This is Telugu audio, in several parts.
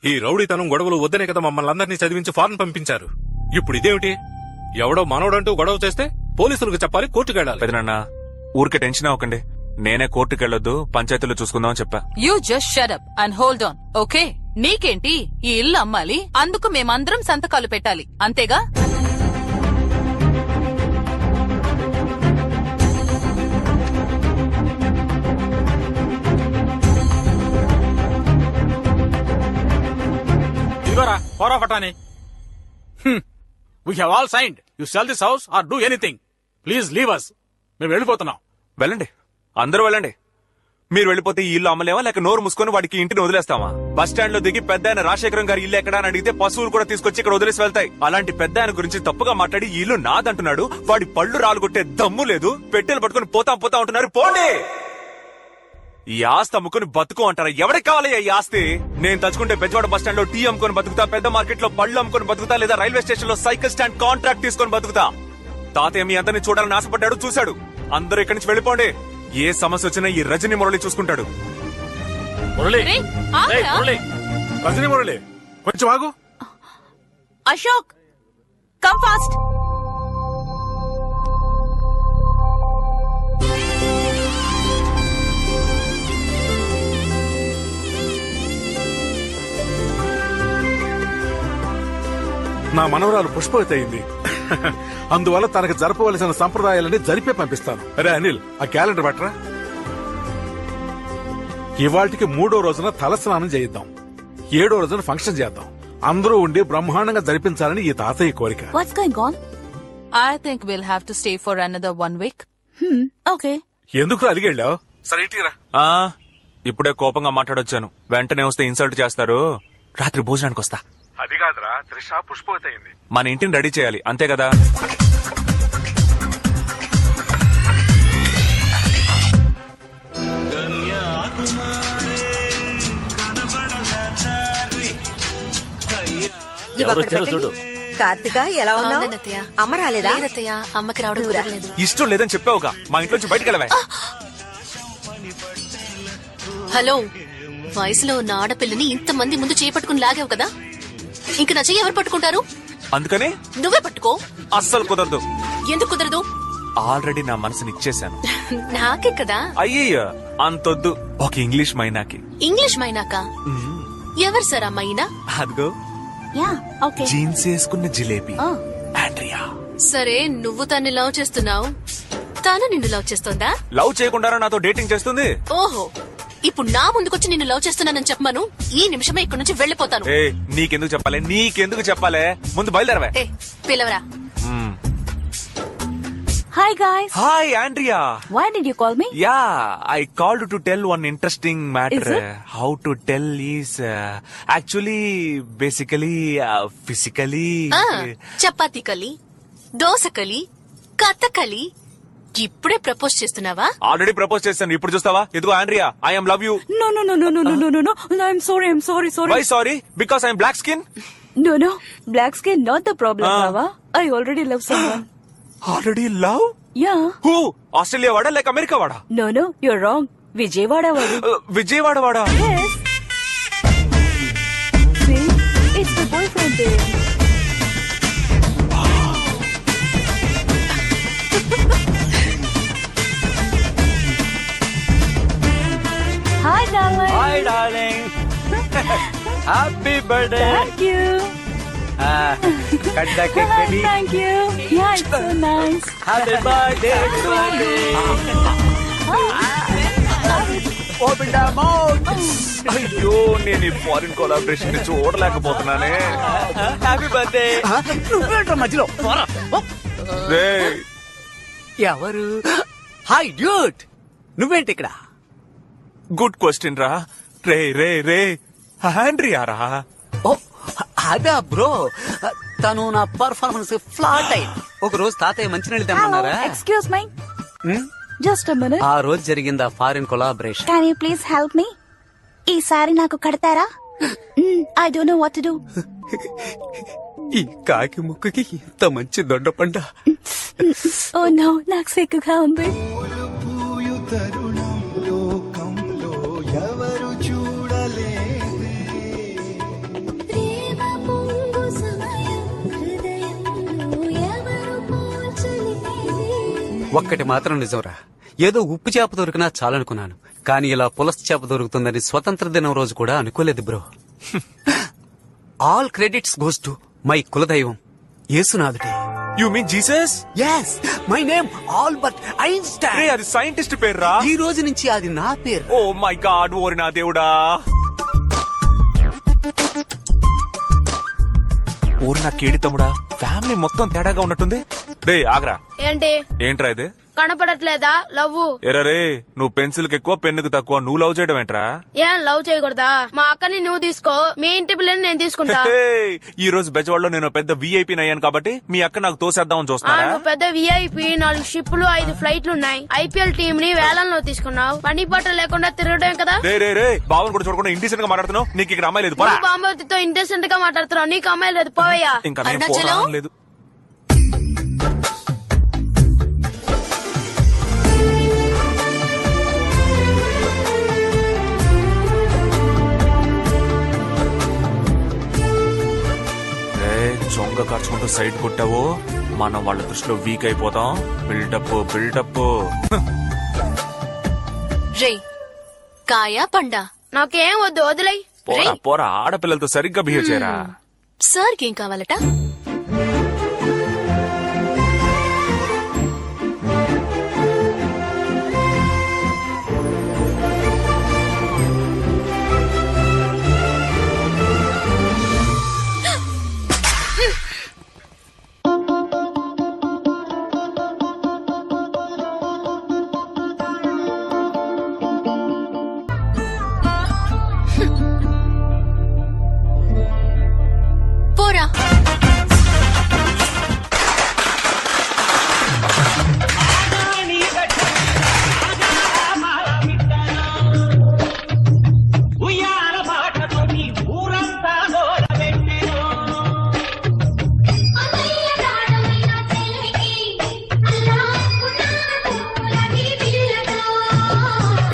ఈ రౌడీతనం గొడవలు వద్దనే కదా మమ్మల్ని అందరినీ చదివించి ఫారెన్ పంపించారు. ఇప్పుడు ఇదేమిటి? ఎవడో మనోడంటూ గొడవ చేస్తే పోలీసులకు చెప్పాలి, కోర్టుకెళ్ళాలి. పెదనాన్న ఊరికే టెన్షన్ అవ్వకండి. నేనే కోర్టుకెళ్లొద్దు, పంచాయతీలో చూసుకుందామని చెప్పా. You just shut up and hold on, okay? నీకేంటి, ఈ ఇల్లు అమ్మాలి, అందుకు మేమందరం సంతకాలు పెట్టాలి, అంతేగా? Power of attorney. We have all signed. You sell this house or do anything. Please leave us. మేము వెళ్ళిపోతున్నాం. వెళ్ళండి, అందరూ వెళ్ళండి. మీరు వెళ్ళిపోతే ఈ ఇల్లు అమ్మలేమా, లేక నోరు మూసుకొని వాడికి ఇంటిని వదిలేస్తామా? బస్ స్టాండ్ లో దిగి పెద్ద ఆయన రాజశేఖరం గారి ఇల్లు ఎక్కడా అని అడిగితే పశువులు కూడా తీసుకొచ్చి ఇక్కడ వదిలేసి వెళ్తాయి. అలాంటి పెద్ద ఆయన గురించి తప్పుగా మాట్లాడి ఈ ఇల్లు నాదంటున్నాడు. వాడి పళ్ళు రాలుగొట్టే దమ్ము లేదు. పెట్టెలు పట్టుకుని పోతా ఉంటున్నారు. పోండి. ఈ ఆస్తి అమ్ముకుని బతుకు అంటారా? ఎవరికి కావాలి ఈ ఆస్తి? నేను తలుచుకుంటే బెజవాడ బస్ స్టాండ్ లో టీ అమ్ముకొని బతుకుతా, పెద్ద మార్కెట్ లో పళ్ళు అమ్ముకొని బతుకుతా, లేదా రైల్వే స్టేషన్ లో సైకిల్ స్టాండ్ కాంట్రాక్ట్ తీసుకొని బతుకుతా. తాతయ్య మీ అందరినీ చూడాలని ఆశపడ్డాడు, చూశాడు. అందరూ ఇక్కడి నుంచి వెళ్ళిపోండి. ఏ సమస్య వచ్చినా ఈ రజనీ మురళి చూసుకుంటాడు. రజనీ మురళి కొంచెం ఆగు. Ashok, come fast. నా మనవరాలు పుష్పవతి అయింది. అందువల్ల తనకు జరపవలసిన సంప్రదాయాలని జరిపే పంపిస్తాను. అరే అనిల్, ఆ క్యాలెండర్ పట్టరా. ఇవాళకి 3వ రోజున తలస్నానం చేయిద్దాం, 7వ రోజున ఫంక్షన్ చేద్దాం. అందరూ ఉండి బ్రహ్మాండంగా జరిపించాలని ఈ తాతయ్య కోరిక. What's going on? I think we'll have to stay for another 1 week. Okay. ఎందుకు అలిగెళ్ళావు? సరే ఇటీరా. ఇప్పుడే కోపంగా మాట్లాడొచ్చాను. వెంటనే వస్తే ఇన్సల్ట్ చేస్తారు. రాత్రి భోజనానికి వస్తా. అది కాదురా, త్రిష పుష్పవతి అయింది. మన ఇంటిని రెడీ చేయాలి, అంతే కదా? చూడు కార్తిక, ఎలా ఉన్నావు? అమ్మ రాలేదా? అమ్మకి రావడం కుదరలేదు. ఇష్టం లేదని చెప్పావుగా, మా ఇంట్లోంచి బయటకు వెళ్ళవే. హలో, వయసులో ఉన్న ఆడపిల్లని ఇంతమంది ముందు చేపట్టుకుని లాగావు కదా, ఇంక నా చెయ్యి ఎవరు పట్టుకుంటారు? అందుకని నువ్వే పట్టుకో. అస్సలు కుదరదు. ఎందుకు కుదరదు? ఆల్రెడీ నా మనసుని ఇచ్చేశాను. నాకే కదా. అయ్యయ్య, అంతొద్దు. ఒక ఇంగ్లీష్ మైనాకి. ఇంగ్లీష్ మైనాక? ఎవరు సార్ ఆ మైనా? అదిగో జీన్స్ వేసుకున్న జిలేబీ, ఆండ్రియా. సరే, నువ్వు తన్ని లవ్ చేస్తున్నావు, తాను నిన్ను లవ్ చేస్తోందా? లవ్ చేయకుండా నాతో డేటింగ్ చేస్తుంది. ఓహో, ఇప్పుడు నా ముందుకొచ్చి నిన్ను లవ్ చేస్తున్నానని చెప్పమను. ఈ నిమిషమే ఇక్కడ నుంచి వెళ్లిపోతాను. నీకెందుకు చెప్పాలి? ముందు బయలుదేరవే. పిలవరా. Hi guys. Hi Andrea. Why did you call me? Yeah, I called to tell one interesting matter. Is it? How to tell is actually basically physically. Chapati కలి, దోశ కలి, కథకలి. ఇప్పుడే ప్రపోజ్ చేస్తున్నావా? ఆల్రెడీ ప్రపోజ్ చేశాను, ఇప్పుడు చూస్తావా? ఇదిగో Andrea, I am love you. No. I'm sorry. Why sorry? Because I'm black skin? No. Black skin not the problem, Baba. I already love someone. Already love? Yeah. Who? Australia వాడా లేక అమెరికా వాడా? No, you're wrong. Vijayawada wadu. Vijayawada వాడా? Yes. See, it's my boyfriend there. Hi, darling. Hi, darling. Happy birthday. Thank you. Cut the cake, baby. Thank you. Yeah, it's so nice. Happy birthday to me. Open the mouth. అయ్యో, నేను ఈ ఫారిన్ కొలాబరేషన్ ని చూడలేకపోతున్నానే. Happy birthday. నువ్వేంట్రా మధ్యలో? ఎవరు? హాయ్ డ్యూట్, నువ్వేంటి ఇక్కడ? గుడ్ క్వశ్చన్ రా. రే ఆండ్రియా రా. ఓ అదా బ్రో, తను నా పర్ఫార్మెన్స్ ఫ్లాట్ అయింది. ఒక రోజు తాతయ్య మంచినీళ్ళు తెమ్మన్నారా? Excuse me. Just a minute. ఆ రోజు జరిగింది ఆ foreign collaboration. Can you please help me? ఈసారి నాకు కడతారా? I don't know what to do. ఈ కాకి ముక్కుకి ఇంత మంచి దొండపండ. Oh no, నాకు సిగ్గుగా ఉంది. ఒక్కటి మాత్రం నిజంరా, ఏదో ఉప్పు చేప దొరికినా చాలనుకున్నాను, కానీ ఇలా పులస చేప దొరుకుతుందని స్వతంత్ర దినం రోజు కూడా అనుకోలేదు bro. All credits goes to my కులదైవం యేసునాథుడే. You mean Jesus? yes my name Albert Einstein. అది సైంటిస్ట్ పేర్రా. ఈ రోజు నుంచి అది నా పేరు. ఓ మై గాడ్, ఓరి నా దేవుడా. ఓరి నా కేడి తమ్ముడా, ఫ్యామిలీ మొత్తం తేడాగా ఉన్నట్టుంది. రే ఆగ్రా. ఏంటి ఏంట్రా ఇది? కనపడట్లేదా లవ్? ఎరా రే, నువ్వు పెన్సిల్ కి ఎక్కువ పెన్నుకు తక్కువ, నువ్వు లవ్ చేయడం ఏంట్రా? ఏం లవ్ చేయకూడదా? మా అక్కని నువ్వు తీసుకో, మీ ఇంటి పిల్లని నేను తీసుకుంటా. ఈ రోజు బెజవాడలో నేను పెద్ద విఐపీ అయ్యాను కాబట్టి మీ అక్క నాకు తోసేద్దామని చూస్తున్నా. నువ్వు పెద్ద విఐపి, 4 షిప్పులు 5 ఫ్లైట్లు ఉన్నాయి. ఐపీఎల్ టీం ని వేలంలో తీసుకున్నావు. పని పాట లేకుండా తిరగడం కదా. రే రే రే, బావన్ కూడా చూడకుండా ఇండిసెంట్ గా మాట్లాడుతున్నావు. నీకు ఇక్కడ అమ్మాయి లేదు. బాంబవతితో ఇంటెసెంట్ గా మాట్లాడుతున్నావు, నీకు అమ్మాయి లేదు, పోవయ్యా. ఇంకా నేను అరుణాచలం? పోరాటం లేదు. చొంగ కార్చుకుంటూ సైడ్ కొట్టావో మనం వాళ్ళ దృష్టిలో వీక్ అయిపోతాం. Buildup buildup. రే కాయా పండా? నాకేం వద్దు, వదిలేయ్. పోరా పోరా, ఆడపిల్లలతో సరిగ్గా బిహేవ్ చేయరా. సార్కి ఏం కావాలట? పోరా.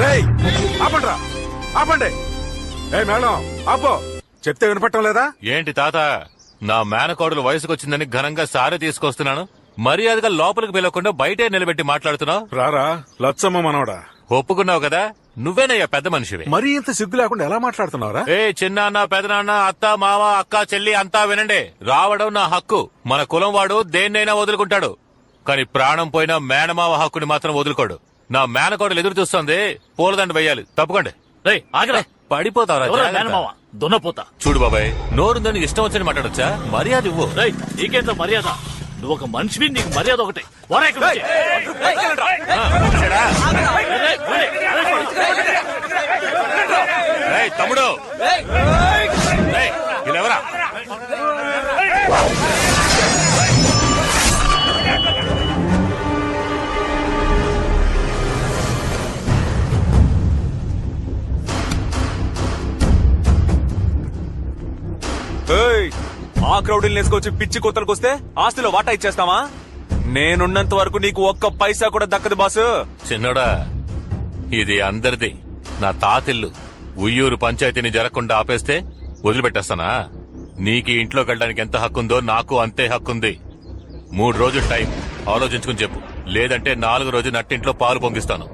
రేయ్, ఆపండ్రా, ఆపండి. ఏ మేడం ఆపో, చెప్తే వినపట్టం లేదా? ఏంటి తాత, నా మేనకోడలు వయసుకొచ్చిందని ఘనంగా సారి తీసుకొస్తున్నాను, మర్యాదగా లోపలికి పిలవకుండా బయటే నిలబెట్టి మాట్లాడుతున్నావు. రారా లచ్చమ్మ మనవడా, ఒప్పుకున్నావు కదా, నువ్వేనయ్యా పెద్ద మనిషివి. మరీ ఇంత సిగ్గు లేకుండా ఎలా మాట్లాడుతున్నావురా? ఏ చిన్నాన్న పెదనాన్న అత్త మామ అక్క చెల్లి అంతా వినండి. రావడం నా హక్కు. మన కులం వాడు దేన్నైనా వదులుకుంటాడు, కానీ ప్రాణం పోయినా మేనమావ హక్కుని మాత్రం వదులుకోడు. నా మేనకోడలు ఎదురు చూస్తోంది, పూలదండ వెయ్యాలి. తప్పకండి. పడిపోతావరా దున్నపోతా. చూడు బాబాయ్, నోరుందని ఇష్టం వచ్చని మాట్లాడొచ్చా? మర్యాద ఇవ్వు. నీకేంత మర్యాద? నువ్వు ఒక మనిషివి, నీకు మర్యాద ఒకటే. తమ్ముడు ఎవరా? ఆ క్రౌడీని వేసుకొచ్చి పిచ్చి కొత్తలకు వస్తే ఆస్తిలో వాటా ఇచ్చేస్తావా? నేనున్నంత వరకు నీకు ఒక్క పైసా కూడా దక్కదు బాసు. చిన్నోడా, ఇది అందరిది, నా తాతిల్లు. ఉయ్యూరు పంచాయతీని జరగకుండా ఆపేస్తే వదిలిపెట్టేస్తానా? నీకు ఇంట్లోకి వెళ్ళడానికి ఎంత హక్కుందో నాకు అంతే హక్కుంది. 3 రోజులు టైం ఆలోచించుకుని చెప్పు, లేదంటే 4 రోజు నట్టింట్లో పాలు పొంగిస్తాను.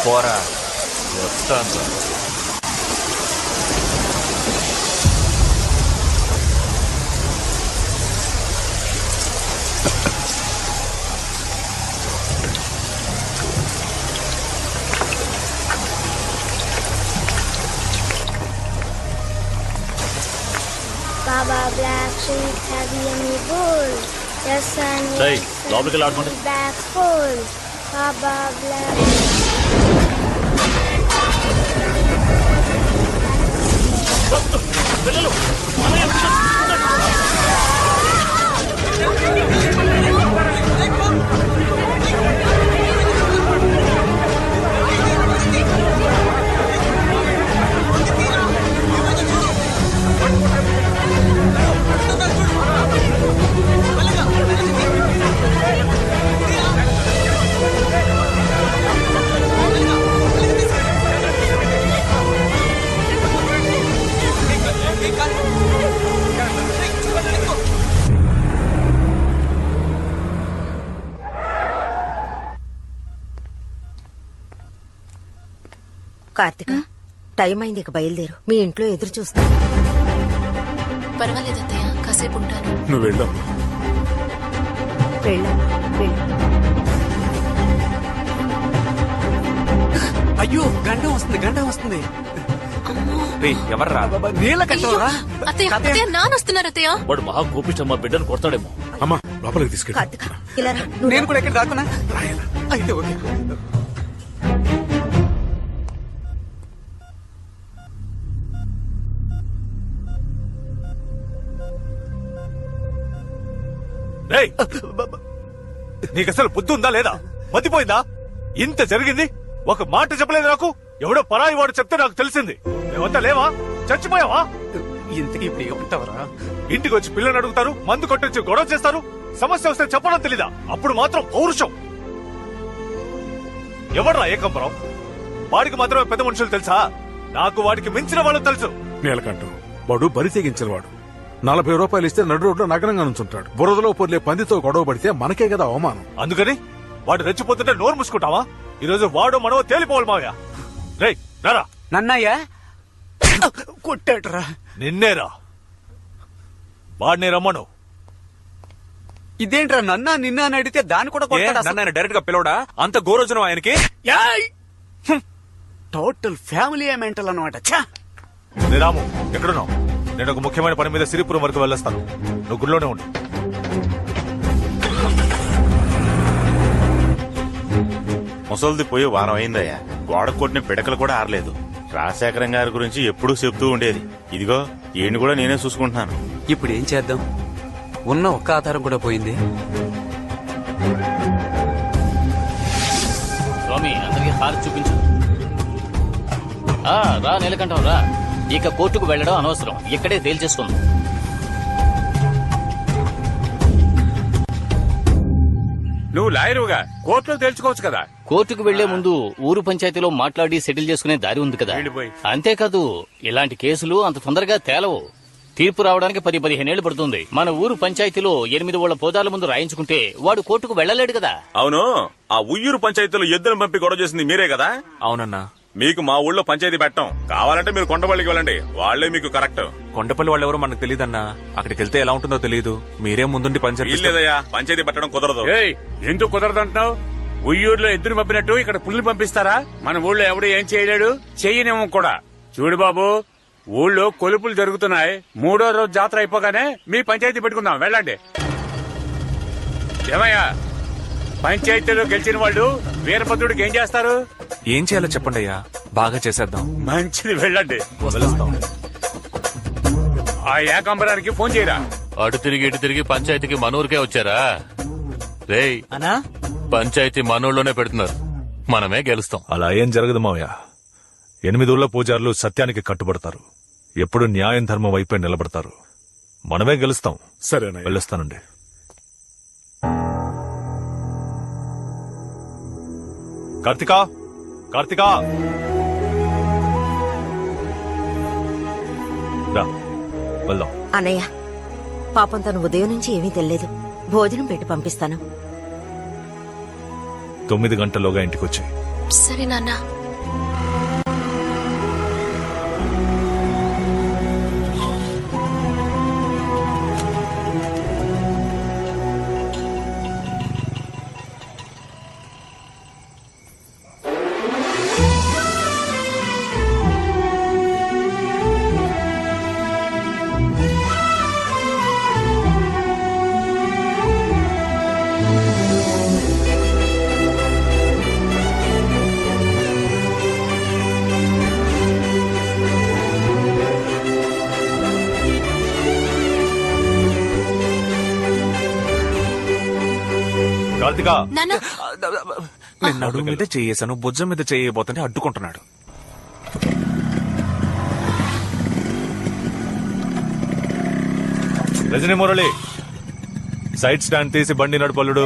పోరా. వస్తాను. Baba Black Sheep, have you any bull? Yes, and Hey, లోపలికి వెళ్ళి ఆడుకోండి. back full. Baba Black. Karthika time అయింది, ఇక బయలుదేరు. మీ ఇంట్లో ఎదురు చూస్తా. పర్వాలేదు అత్తయ్య, కాసేపు ఉంటాను. నువ్వు వెళ్ళమ్మా. వెళ్ళమ్మా, వెళ్ళు. అయ్యో గండం వస్తుంది ఎవర్రా? నీళ్ళ కట్టరా అత్తయ్య, అత్తయ్య, నానొస్తున్నారు అత్తయ్య. వాడు మహా కోపిష్టమ్మా, బిడ్డను కొడతాడేమో. అమ్మా లోపలికి తీసుకెళ్ళి. కార్తిక ఇలా రా. నువ్వు నేను కూడా ఎక్కడ దాక్కున్నా అయితే ఓకే. రేయ్, నీకు అసలు బుద్ధి ఉందా లేదా? మతిపోయిందా? ఇంత జరిగింది, ఒక మాట చెప్పలేదు నాకు. ఎవడో పరాయి వాడు చెప్తే నాకు తెలిసింది. మేమంతా లేవా? చచ్చిపోయావా? ఇంతకీ ఇప్పుడు ఏమంటావరా? ఇంటికి వచ్చి పిల్లని అడుగుతారు, మందు కొట్టొచ్చి గొడవ చేస్తారు. సమస్య వస్తే చెప్పడం తెలీదా? అప్పుడు మాత్రం పౌరుషం. ఎవడ్రా ఏకంబరం? వాడికి మాత్రమే పెద్ద మనుషులు తెలుసా? నాకు వాడికి మించిన వాళ్ళు తెలుసు. నీలకంఠం వాడు బరి తెగించిన వాడు. 40 రూపాయలు ఇస్తే నడు రోడ్లో నగరంగా నుంచుంటాడు. బురదలో పొర్లే పందితో గొడవ పడితే మనకే కదా అవమానం. అందుకని వాడు రెచ్చిపోతుంటే నోరు మూసుకుంటావా? ఈ రోజు వాడు మనవో తేలిపోవాలి మావయ్య. రేయ్ రారా. నన్నయ్యా కొట్టాడరా. నిన్నేరా. వాడిని రమ్మను. ఇదేంట్రా నిన్న అని అడిగితే దాన్ని కూడా కొట్టాడు. డైరెక్ట్ గా పిలవడా? అంత గోరోజనం ఆయనకి. టోటల్ ఫ్యామిలీ మెంటల్ అనమాట. రే రాము, ఎక్కడున్నావు? నేను ఒక ముఖ్యమైన పని మీద సిరిపురం వరకు వెళ్ళొస్తాను. నువ్వు గుడిలోనే ఉండు. ముసలిది పోయి వారం అయిందయ్యా. గోడ కొట్టిన పిడకలు కూడా ఆరలేదు. రాజశేఖరం గారి గురించి ఎప్పుడూ చెప్తూ ఉండేది. ఇదిగో ఈయన కూడా నేనే చూసుకుంటున్నాను. ఇప్పుడు ఏం చేద్దాం? ఉన్న ఒక్క ఆధారం కూడా పోయింది. స్వామి, అందరికి హారతి చూపించు. రా నీలకంఠం రా. ఇక కోర్టుకు వెళ్లడం అనవసరం, ఇక్కడే తేల్చేసుకుందాం. నువ్వు లాయరుగా కోర్టులో తేల్చుకోవచ్చు కదా. కోర్టుకు వెళ్లే ముందు ఊరు పంచాయతీలో మాట్లాడి సెటిల్ చేసుకునే దారి ఉంది కదా. అంతేకాదు, ఇలాంటి కేసులు అంత తొందరగా తేలవు. తీర్పు రావడానికి 10-15 ఏళ్లు పడుతుంది. మన ఊరు పంచాయతీలో 8 ఊళ్ళ పోదాల ముందు రాయించుకుంటే వాడు కోర్టుకు వెళ్లలేడు కదా. అవును, ఆ ఉయ్యూరు పంచాయతీలో ఎద్దును పంపి గొడవ చేసింది మీరే కదా? అవునన్నా. మీకు మా ఊళ్ళో పంచాయతీ పెట్టం. కావాలంటే మీరు కొండపల్లికి వెళ్ళండి, వాళ్లే మీకు కరెక్ట్. కొండపల్లి వాళ్ళెవరో మనకు తెలియదన్నా. అక్కడికి వెళ్తే ఎలా ఉంటుందో తెలియదు. మీరే ముందుండి పంచాయతీ. లేదయ్యా, పంచాయతీ పెట్టడం కుదరదు. ఎందుకు కుదరదంటున్నావు? ఉయ్యూరులో ఎద్దును పంపినట్టు ఇక్కడ పుల్ని పంపిస్తారా? మన ఊళ్ళో ఎవడు ఏం చేయలేడు, చెయ్యనేమో కూడా. చూడు బాబు, ఊళ్ళో కొలుపులు జరుగుతున్నాయి. 3వ రోజు జాతర అయిపోగానే మీ పంచాయతీ పెట్టుకుందాం, వెళ్ళండి. ఏమయ్యా, పంచాయతీలో గెలిచిన వాళ్ళు వీరభద్రుడికి ఏం చేస్తారు? ఏం చేయాలో చెప్పండి అయ్యా, బాగా చేసేద్దాం. మంచిది, వెళ్ళండి. ఆ ఏకాంబరానికి ఫోన్ చేయరా. అటు తిరిగి ఇటు తిరిగి పంచాయతీకి మనూరికే వచ్చారా? రేయ్, పంచాయతీ మనూర్లోనే పెడుతున్నారు. మనమే గెలుస్తాం. అలా ఏం జరగదు మావయ్య. 8 ఊళ్ళ పూజారులు సత్యానికి కట్టుబడతారు. ఎప్పుడు న్యాయం ధర్మం వైపే నిలబడతారు. మనమే గెలుస్తాం. సరేనా? వెళ్ళొస్తానండి. కార్తికా, కార్తికా, రా వెళ్దాం. అన్నయ్య, పాపం తను ఉదయం నుంచి ఏమీ తెలియదు. భోజనం పెట్టి పంపిస్తాను. 9 గంటల్లోగా ఇంటికొచ్చి. సరే నాన్న. కార్తికా, నాన్న, నేను నడుము మీద చేయేశాను, భుజం మీద చేయబోతుంటే అడ్డుకుంటున్నాడు. రజనీ మురళి, సైడ్ స్టాండ్ తీసి బండి నడుపల్లుడు.